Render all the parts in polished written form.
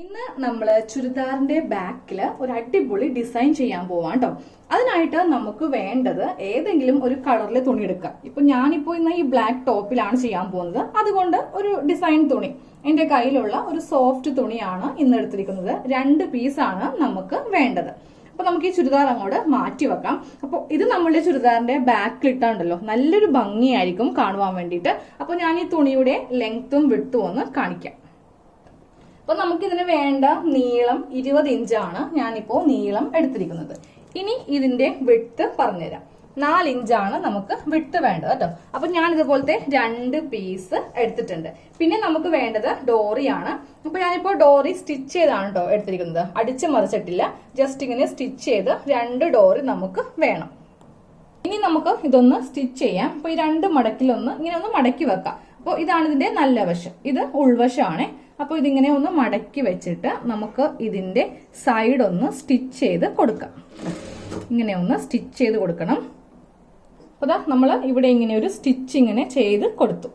ഇന്ന് നമ്മൾ ചുരിദാറിന്റെ ബാക്കിൽ ഒരു അടിപൊളി ഡിസൈൻ ചെയ്യാൻ പോവാം കേട്ടോ. അതിനായിട്ട് നമുക്ക് വേണ്ടത് ഏതെങ്കിലും ഒരു കളറിൽ തുണി എടുക്കാം. ഇപ്പൊ ഞാനിപ്പോ ഇന്ന് ഈ ബ്ലാക്ക് ടോപ്പിലാണ് ചെയ്യാൻ പോകുന്നത്. അതുകൊണ്ട് ഒരു ഡിസൈൻ തുണി എന്റെ കയ്യിലുള്ള ഒരു സോഫ്റ്റ് തുണിയാണ് ഇന്ന് എടുത്തിരിക്കുന്നത്. 2 പീസാണ് നമുക്ക് വേണ്ടത്. അപ്പൊ നമുക്ക് ഈ ചുരിദാർ അങ്ങോട്ട് മാറ്റി വെക്കാം. അപ്പൊ ഇത് നമ്മളുടെ ചുരിദാറിന്റെ ബാക്കിൽ ഇട്ടാണ്ടല്ലോ നല്ലൊരു ഭംഗിയായിരിക്കും കാണുവാൻ വേണ്ടിയിട്ട്. അപ്പൊ ഞാൻ ഈ തുണിയുടെ ലെങ്ത്തും വിഡ്ത്തും ഒന്ന് കാണിക്കാം. അപ്പൊ നമുക്കിതിന് വേണ്ട നീളം 20 ഇഞ്ചാണ് ഞാനിപ്പോ നീളം എടുത്തിരിക്കുന്നത്. ഇനി ഇതിന്റെ വിഡ്ത്ത് പറഞ്ഞുതരാം. 4 ഇഞ്ചാണ് നമുക്ക് വിഡ്ത്ത് വേണ്ടത് കേട്ടോ. അപ്പൊ ഞാൻ ഇതുപോലത്തെ 2 പീസ് എടുത്തിട്ടുണ്ട്. പിന്നെ നമുക്ക് വേണ്ടത് ഡോറിയാണ്. അപ്പൊ ഞാനിപ്പോ ഡോറി സ്റ്റിച്ച് ചെയ്താണ് കേട്ടോ എടുത്തിരിക്കുന്നത്. അടിച്ച് മറിച്ചിട്ടില്ല, ജസ്റ്റ് ഇങ്ങനെ സ്റ്റിച്ച് ചെയ്ത് 2 ഡോറി നമുക്ക് വേണം. ഇനി നമുക്ക് ഇതൊന്ന് സ്റ്റിച്ച് ചെയ്യാം. അപ്പൊ ഈ 2 മടക്കിലൊന്ന് ഇങ്ങനെ ഒന്ന് മടക്കി വെക്കാം. അപ്പോൾ ഇതാണ് ഇതിന്റെ നല്ല വശം, ഇത് ഉൾവശമാണ്. അപ്പോൾ ഇതിങ്ങനെ ഒന്ന് മടക്കി വെച്ചിട്ട് നമുക്ക് ഇതിന്റെ സൈഡ് ഒന്ന് സ്റ്റിച്ച് ചെയ്ത് കൊടുക്കാം. ഇങ്ങനെ ഒന്ന് സ്റ്റിച്ച് ചെയ്ത് കൊടുക്കണം. അപ്പോൾ നമ്മൾ ഇവിടെ ഇങ്ങനെ ഒരു സ്റ്റിച്ച് ഇങ്ങനെ ചെയ്ത് കൊടുത്തു.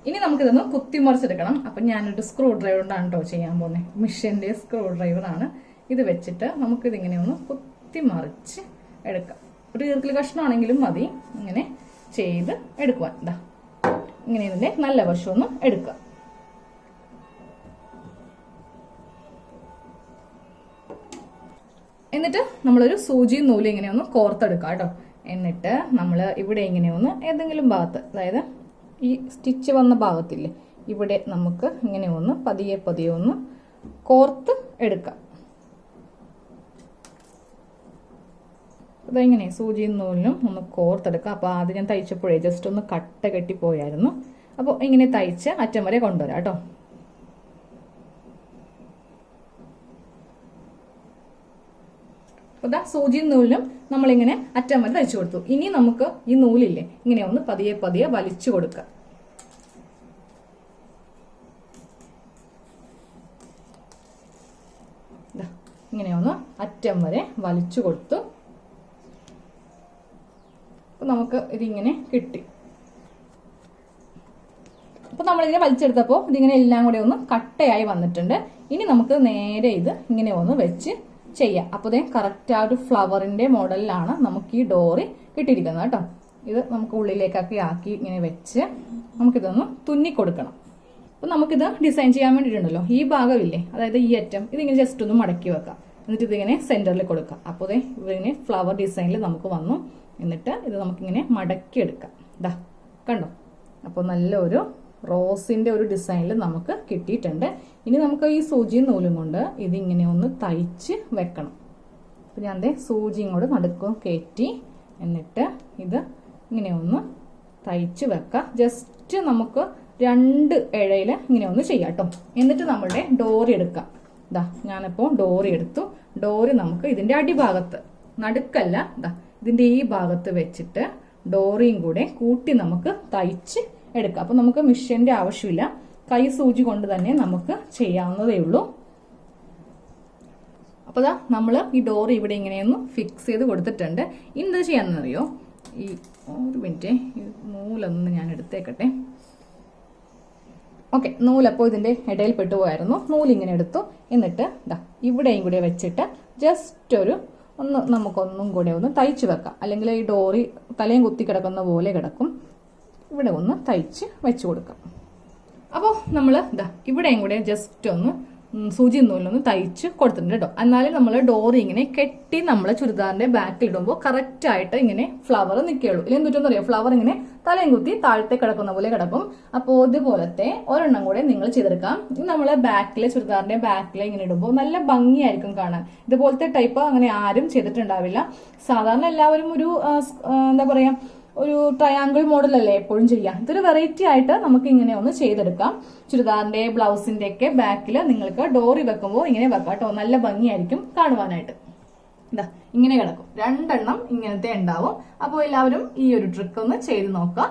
ഇനി നമുക്കിതൊന്ന് കുത്തിമറിച്ചെടുക്കണം. അപ്പം ഞാനൊരു സ്ക്രൂ ഡ്രൈവർ കൊണ്ടാണ് കേട്ടോ ചെയ്യാൻ പോകുന്നത്. മിഷ്യന്റെ സ്ക്രൂ ഡ്രൈവറാണ്. ഇത് വെച്ചിട്ട് നമുക്കിതിങ്ങനെ ഒന്ന് കുത്തിമറിച്ച് എടുക്കാം. ഒരു ഈർക്കിൽ കഷ്ണമാണെങ്കിലും മതി ഇങ്ങനെ ചെയ്ത് എടുക്കുവാൻ. ഇതാ ഇങ്ങനെ ഇതിന്റെ നല്ല വശം ഒന്ന് എടുക്കുക. എന്നിട്ട് നമ്മളൊരു സൂചി നൂല് ഇങ്ങനെ ഒന്ന് കോർത്തെടുക്കുക കേട്ടോ. എന്നിട്ട് നമ്മൾ ഇവിടെ ഇങ്ങനെ ഒന്ന് ഏതെങ്കിലും ഭാഗത്ത്, അതായത് ഈ സ്റ്റിച്ച് വന്ന ഭാഗത്തില്ലേ, ഇവിടെ നമുക്ക് ഇങ്ങനെ ഒന്ന് പതിയെ പതിയെ ഒന്ന് കോർത്ത് എടുക്കാം. അതിങ്ങനെ സൂചി നൂലിനും ഒന്ന് കോർത്തെടുക്കാം. അപ്പോൾ ആദ്യം ഞാൻ തയ്ച്ചപ്പോഴേ ജസ്റ്റ് ഒന്ന് കട്ട കെട്ടിപ്പോയായിരുന്നു. അപ്പോൾ ഇങ്ങനെ തയ്ച്ച് അറ്റം വരെ കൊണ്ടുവരാം കേട്ടോ. അപ്പോൾ സൂചി നൂലിനും നമ്മളിങ്ങനെ അറ്റം വരെ തയ്ച്ചു കൊടുത്തു. ഇനി നമുക്ക് ഈ നൂലില്ലേ ഇങ്ങനെ ഒന്ന് പതിയെ പതിയെ വലിച്ചു കൊടുക്കുക. ഇങ്ങനെ ഒന്ന് അറ്റം വരെ വലിച്ചു കൊടുത്തു. നമുക്ക് ഇതിങ്ങനെ കിട്ടി. അപ്പൊ നമ്മളിങ്ങനെ വലിച്ചെടുത്തപ്പോൾ ഇതിങ്ങനെ എല്ലാം കൂടെ ഒന്ന് കട്ടയായി വന്നിട്ടുണ്ട്. ഇനി നമുക്ക് നേരെ ഇത് ഇങ്ങനെ ഒന്ന് വെച്ച് ചെയ്യാം. അപ്പോൾ ഇതേ കറക്റ്റ് ആ ഒരു ഫ്ലവറിന്റെ മോഡലിലാണ് നമുക്ക് ഈ ഡോറി കിട്ടിയിരിക്കുന്നത് കേട്ടോ. ഇത് നമുക്ക് ഉള്ളിലേക്കൊക്കെ ആക്കി ഇങ്ങനെ വെച്ച് നമുക്കിതൊന്ന് തുന്നി കൊടുക്കണം. അപ്പൊ നമുക്കിത് ഡിസൈൻ ചെയ്യാൻ വേണ്ടിയിട്ടുണ്ടല്ലോ, ഈ ഭാഗമില്ലേ, അതായത് ഈ അറ്റം ഇതിങ്ങനെ ജസ്റ്റ് ഒന്ന് മടക്കി വെക്കാം. എന്നിട്ട് ഇതിങ്ങനെ സെന്ററിൽ കൊടുക്കാം. അപ്പോൾ ഇതേ ഇതിങ്ങനെ ഫ്ലവർ ഡിസൈനിൽ നമുക്ക് വന്നു. എന്നിട്ട് ഇത് നമുക്കിങ്ങനെ മടക്കി എടുക്കാം. ഇതാ കണ്ടോ. അപ്പോൾ നല്ലൊരു റോസിന്റെ ഒരു ഡിസൈനിൽ നമുക്ക് കിട്ടിയിട്ടുണ്ട്. ഇനി നമുക്ക് ഈ സൂചിയും നൂലും കൊണ്ട് ഇതിങ്ങനെ ഒന്ന് തയ്ച്ച് വെക്കണം. അപ്പം ഞാൻ സൂചിയും കൂടെ നടുക്കും കയറ്റി എന്നിട്ട് ഇത് ഇങ്ങനെ ഒന്ന് തയ്ച്ച് വെക്കാം. ജസ്റ്റ് നമുക്ക് 2 ഇഴയിൽ ഇങ്ങനെ ഒന്ന് ചെയ്യാം കേട്ടോ. എന്നിട്ട് നമ്മളുടെ ഡോറി എടുക്കാം. ഇതാ ഞാനിപ്പോൾ ഡോറി എടുത്തു. ഡോറി നമുക്ക് ഇതിന്റെ അടിഭാഗത്ത്, നടുക്കല്ല, ഇതാ ഇതിന്റെ ഈ ഭാഗത്ത് വെച്ചിട്ട് ഡോറിയും കൂടെ കൂട്ടി നമുക്ക് തയ്ച്ച് എടുക്കാം. അപ്പൊ നമുക്ക് മിഷ്യന്റെ ആവശ്യമില്ല, കൈ സൂചി കൊണ്ട് തന്നെ നമുക്ക് ചെയ്യാവുന്നതേ ഉള്ളൂ. അപ്പൊ ദാ നമ്മൾ ഈ ഡോറി ഇവിടെ ഇങ്ങനെയൊന്ന് ഫിക്സ് ചെയ്ത് കൊടുത്തിട്ടുണ്ട്. ഇനി എന്താ ചെയ്യാന്നറിയോ, ഈ ഒരു മിനിറ്റ് ഈ നൂലൊന്ന് ഞാൻ എടുത്തേക്കട്ടെ. ഓക്കെ, നൂലപ്പോൾ ഇതിന്റെ ഇടയിൽ പെട്ടുപോയായിരുന്നു. നൂലിങ്ങനെ എടുത്തു. എന്നിട്ട് ദാ ഇവിടെയും കൂടെ വെച്ചിട്ട് ജസ്റ്റ് ഒരു നമുക്കൊന്നും കൂടെ ഒന്ന് തയ്ച്ചു വെക്കാം. അല്ലെങ്കിൽ ഈ ഡോറി തലയും കുത്തി കിടക്കുന്ന പോലെ കിടക്കും. ഇവിടെ ഒന്ന് തയ്ച്ച് വെച്ചു കൊടുക്കാം. അപ്പോൾ നമ്മൾ ഇതാ ഇവിടെയും കൂടെ ജസ്റ്റ് ഒന്ന് സൂചി നൂലൊന്ന് തയ്ച്ച് കൊടുത്തിട്ടുണ്ട് കേട്ടോ. എന്നാലും നമ്മൾ ഡോറി ഇങ്ങനെ കെട്ടി നമ്മളെ ചുരിദാറിന്റെ ബാക്കിൽ ഇടുമ്പോൾ കറക്റ്റ് ആയിട്ട് ഇങ്ങനെ ഫ്ലവർ നിൽക്കുകയുള്ളൂ. ഇല്ലെങ്കിൽ എന്തുറ്റെന്നറിയോ, ഫ്ലവർ ഇങ്ങനെ തലയും കുത്തി താഴത്തെ കിടക്കുന്ന പോലെ കിടക്കും. അപ്പോൾ ഇതുപോലത്തെ ഒരെണ്ണം കൂടെ നിങ്ങൾ ചെയ്തെടുക്കാം. നമ്മളെ ബാക്കിലെ ചുരിദാറിന്റെ ബാക്കിലെ ഇങ്ങനെ ഇടുമ്പോൾ നല്ല ഭംഗിയായിരിക്കും കാണാൻ. ഇതുപോലത്തെ ടൈപ്പ് അങ്ങനെ ആരും ചെയ്തിട്ടുണ്ടാവില്ല. സാധാരണ എല്ലാവരും ഒരു എന്താ പറയാ, ഒരു ട്രയാങ്കിൾ മോഡലല്ലേ എപ്പോഴും ചെയ്യാം. ഇതൊരു വെറൈറ്റി ആയിട്ട് നമുക്ക് ഇങ്ങനെ ഒന്ന് ചെയ്തെടുക്കാം. ചുരിദാറിന്റെ ബ്ലൗസിന്റെ ഒക്കെ ബാക്കിൽ നിങ്ങൾക്ക് ഡോറി വെക്കുമ്പോൾ ഇങ്ങനെ വെക്കാം കേട്ടോ. നല്ല ഭംഗിയായിരിക്കും കാണുവാനായിട്ട്. ഇതാ ഇങ്ങനെ കിടക്കും. 2 എണ്ണം ഇങ്ങനത്തെ ഉണ്ടാവും. അപ്പോൾ എല്ലാവരും ഈ ഒരു ട്രിക്ക് ഒന്ന് ചെയ്ത് നോക്കാം.